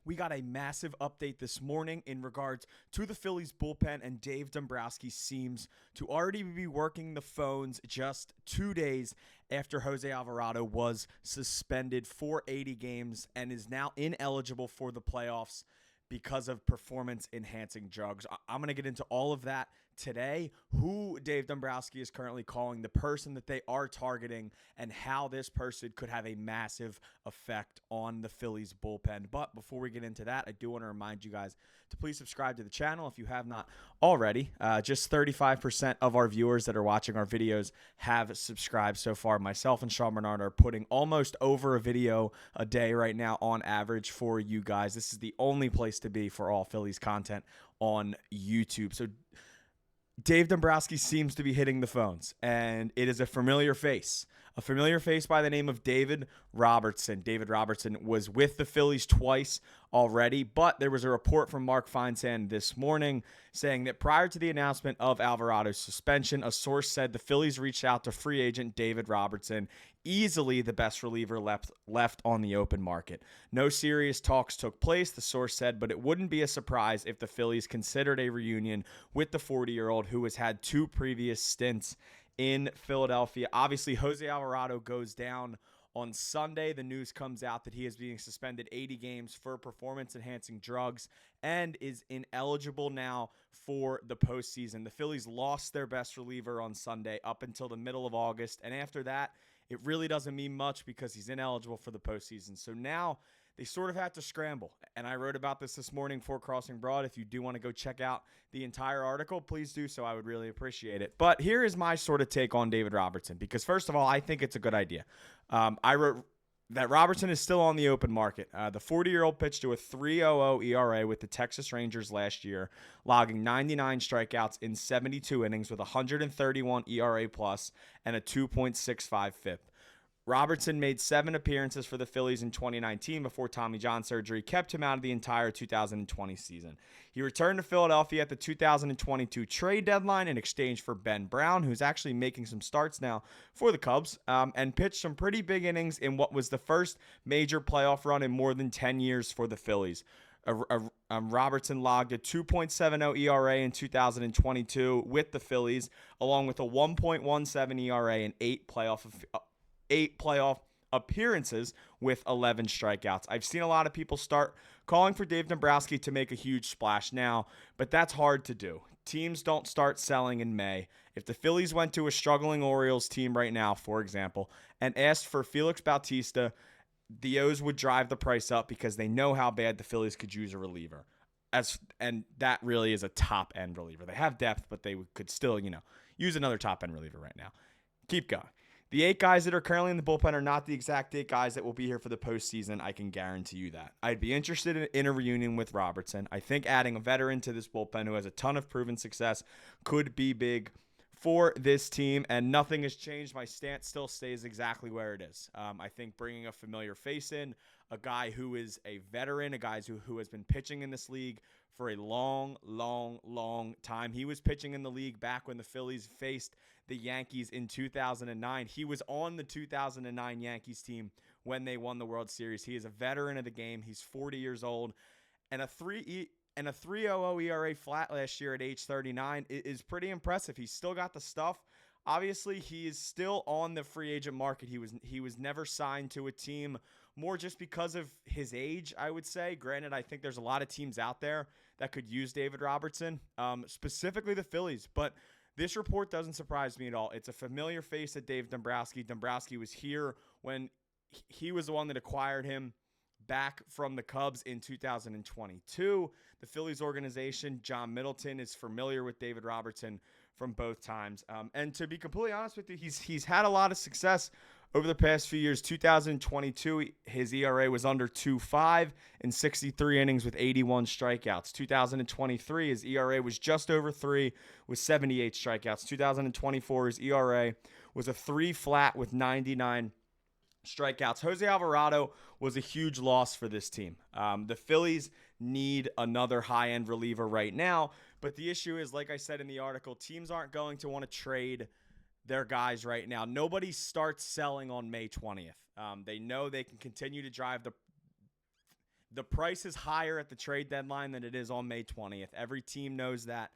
we got a massive update this morning in regards to the Phillies bullpen, and Dave Dombrowski seems to already be working the phones just 2 days after Jose Alvarado was suspended for 80 games and is now ineligible for the playoffs because of performance-enhancing drugs. I'm going to get into all of that today, who Dave Dombrowski is currently calling, the person that they are targeting, and how this person could have a massive effect on the Phillies bullpen. But before we get into that, I do want to remind you guys to please subscribe to the channel if you have not already. Just 35% of our viewers that are watching our videos have subscribed so far. Myself and Sean Bernard are putting almost over a video a day right now on average for you guys. This is the only place to be for all Phillies content on YouTube. So Dave Dombrowski seems to be hitting the phones, and it is a familiar face by the name of David Robertson. David Robertson was with the Phillies twice already, but there was a report from Mark Feinsand this morning saying that prior to the announcement of Alvarado's suspension, a source said the Phillies reached out to free agent David Robertson, easily the best reliever left on the open market. No serious talks took place, the source said, but it wouldn't be a surprise if the Phillies considered a reunion with the 40-year-old who has had 2 previous stints in Philadelphia. Obviously, Jose Alvarado goes down on Sunday. The news comes out that he is being suspended 80 games for performance-enhancing drugs and is ineligible now for the postseason. The Phillies lost their best reliever on Sunday up until the middle of August, and after that, it really doesn't mean much because he's ineligible for the postseason. So now they sort of have to scramble. And I wrote about this morning for Crossing Broad. If you do want to go check out the entire article, please do so. I would really appreciate it. But here is my sort of take on David Robertson, because first of all, I think it's a good idea. I wrote that Robertson is still on the open market. The 40-year-old pitched to a 3.00 ERA with the Texas Rangers last year, logging 99 strikeouts in 72 innings with 131 ERA plus and a 2.65 FIP. Robertson made 7 appearances for the Phillies in 2019 before Tommy John surgery kept him out of the entire 2020 season. He returned to Philadelphia at the 2022 trade deadline in exchange for Ben Brown, who's actually making some starts now for the Cubs, and pitched some pretty big innings in what was the first major playoff run in more than 10 years for the Phillies. Robertson logged a 2.70 ERA in 2022 with the Phillies, along with a 1.17 ERA and 8 playoff appearances with 11 strikeouts. I've seen a lot of people start calling for Dave Dombrowski to make a huge splash now, but that's hard to do. Teams don't start selling in May. If the Phillies went to a struggling Orioles team right now, for example, and asked for Felix Bautista, the O's would drive the price up because they know how bad the Phillies could use a reliever. And that really is a top-end reliever. They have depth, but they could still, use another top-end reliever right now. Keep going. The 8 guys that are currently in the bullpen are not the exact 8 guys that will be here for the postseason. I can guarantee you that. I'd be interested in a reunion with Robertson. I think adding a veteran to this bullpen who has a ton of proven success could be big for this team, and nothing has changed. My stance still stays exactly where it is. I think bringing a familiar face in, a guy who is a veteran, a guy who has been pitching in this league for a long, long, long time. He was pitching in the league back when the Phillies faced the Yankees in 2009. He was on the 2009 Yankees team when they won the World Series. He is a veteran of the game. He's 40 years old, and a 3.00 ERA flat last year at age 39 is pretty impressive. He's still got the stuff. Obviously, he is still on the free agent market. He was never signed to a team, more just because of his age, I would say. Granted, I think there's a lot of teams out there that could use David Robertson, specifically the Phillies. But this report doesn't surprise me at all. It's a familiar face at Dave Dombrowski. Dombrowski was here when he was the one that acquired him back from the Cubs in 2022. The Phillies organization, John Middleton, is familiar with David Robertson from both times. And to be completely honest with you, he's had a lot of success over the past few years. 2022, his ERA was under 2.5 in 63 innings with 81 strikeouts. 2023, his ERA was just over 3 with 78 strikeouts. 2024, his ERA was a 3 flat with 99 strikeouts. Jose Alvarado was a huge loss for this team. The Phillies need another high-end reliever right now, but the issue is, like I said in the article, teams aren't going to want to trade their guys right now. Nobody starts selling on May 20th. They know they can continue to drive The price is higher at the trade deadline than it is on May 20th. Every team knows that,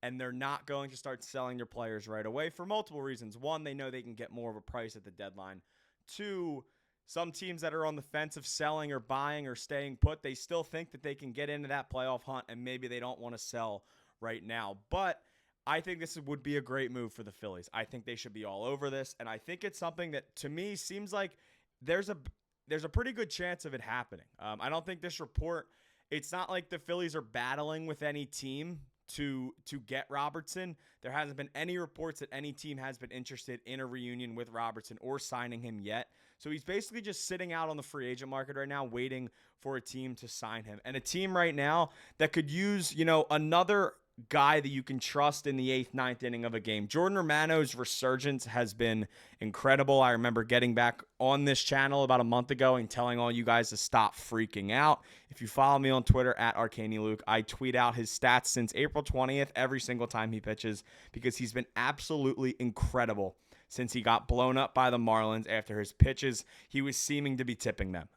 and they're not going to start selling their players right away for multiple reasons. One, they know they can get more of a price at the deadline. Two, some teams that are on the fence of selling or buying or staying put, they still think that they can get into that playoff hunt, and maybe they don't want to sell right now. But I think this would be a great move for the Phillies. I think they should be all over this, and I think it's something that, to me, seems like there's a pretty good chance of it happening. I don't think this report, it's not like the Phillies are battling with any team to get Robertson. There hasn't been any reports that any team has been interested in a reunion with Robertson or signing him yet. So he's basically just sitting out on the free agent market right now, waiting for a team to sign him. And a team right now that could use, another guy that you can trust in the 8th, 9th inning of a game. Jordan Romano's resurgence has been incredible. I remember getting back on this channel about a month ago and telling all you guys to stop freaking out. If you follow me on Twitter at Arcaini Luke, I tweet out his stats since April 20th every single time he pitches because he's been absolutely incredible since he got blown up by the Marlins after his pitches. He was seeming to be tipping them.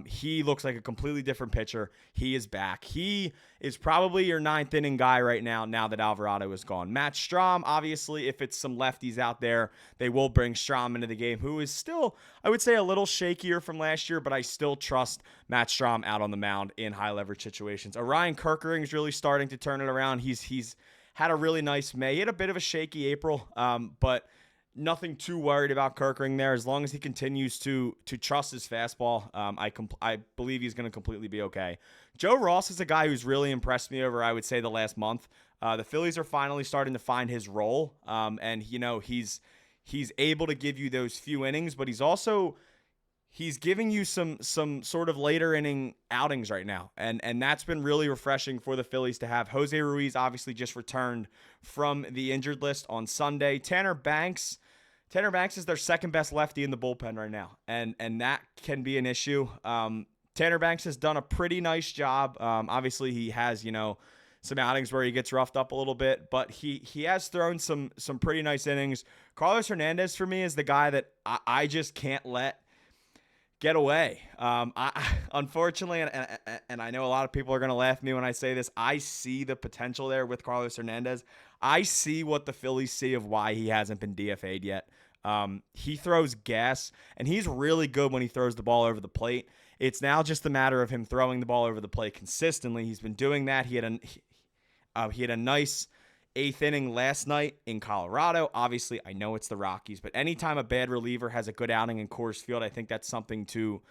He looks like a completely different pitcher. He is back. He is probably your 9th inning guy right now that Alvarado is gone. Matt Strahm, obviously, if it's some lefties out there, they will bring Strahm into the game, who is still, I would say, a little shakier from last year, but I still trust Matt Strahm out on the mound in high leverage situations. Orion Kerkering is really starting to turn it around. He's had a really nice May. He had a bit of a shaky April, but nothing too worried about Kerkering there. As long as he continues to trust his fastball, I believe he's going to completely be okay. Joe Ross is a guy who's really impressed me over, I would say, the last month. The Phillies are finally starting to find his role, and he's able to give you those few innings, but he's giving you some sort of later inning outings right now. And that's been really refreshing for the Phillies to have. Jose Ruiz obviously just returned from the injured list on Sunday. Tanner Banks is their second best lefty in the bullpen right now. And that can be an issue. Tanner Banks has done a pretty nice job. Obviously he has, some outings where he gets roughed up a little bit, but he has thrown some pretty nice innings. Carlos Hernandez for me is the guy that I just can't let get away. Unfortunately, and I know a lot of people are going to laugh at me when I say this, I see the potential there with Carlos Hernandez. I see what the Phillies see of why he hasn't been DFA'd yet. He throws gas, and he's really good when he throws the ball over the plate. It's now just a matter of him throwing the ball over the plate consistently. He's been doing that. He had a nice 8th inning last night in Colorado. Obviously, I know it's the Rockies, but anytime a bad reliever has a good outing in Coors Field, I think that's something to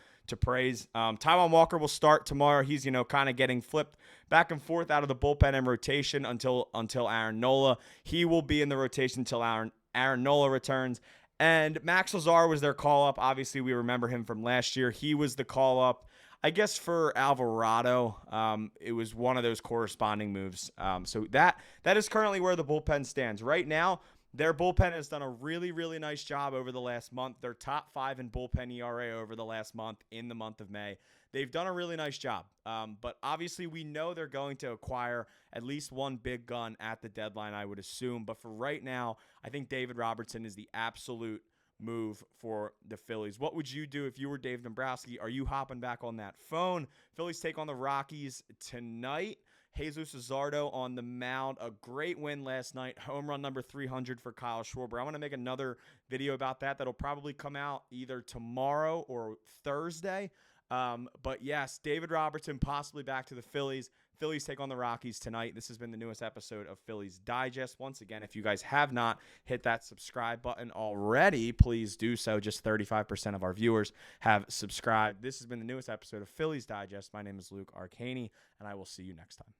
praise. Taijuan Walker will start tomorrow. He's, kind of getting flipped back and forth out of the bullpen and rotation until Aaron Nola. He will be in the rotation until Aaron Nola returns. And Max Lazar was their call-up. Obviously, we remember him from last year. He was the call-up, I guess, for Alvarado. It was one of those corresponding moves. So that is currently where the bullpen stands. Right now, their bullpen has done a really, really nice job over the last month. They're top 5 in bullpen ERA over the last month in the month of May. They've done a really nice job. But obviously, we know they're going to acquire at least one big gun at the deadline, I would assume. But for right now, I think David Robertson is the absolute move for the Phillies. What would you do if you were Dave Dombrowski? Are you hopping back on that phone? Phillies take on the Rockies tonight. Jesus Luzardo on the mound. A great win last night. Home run number 300 for Kyle Schwarber. I'm going to make another video about that. That'll probably come out either tomorrow or Thursday. But yes, David Robertson possibly back to the Phillies. Phillies take on the Rockies tonight. This has been the newest episode of Phillies Digest. Once again, if you guys have not hit that subscribe button already, please do so. Just 35% of our viewers have subscribed. This has been the newest episode of Phillies Digest. My name is Luke Arcaini, and I will see you next time.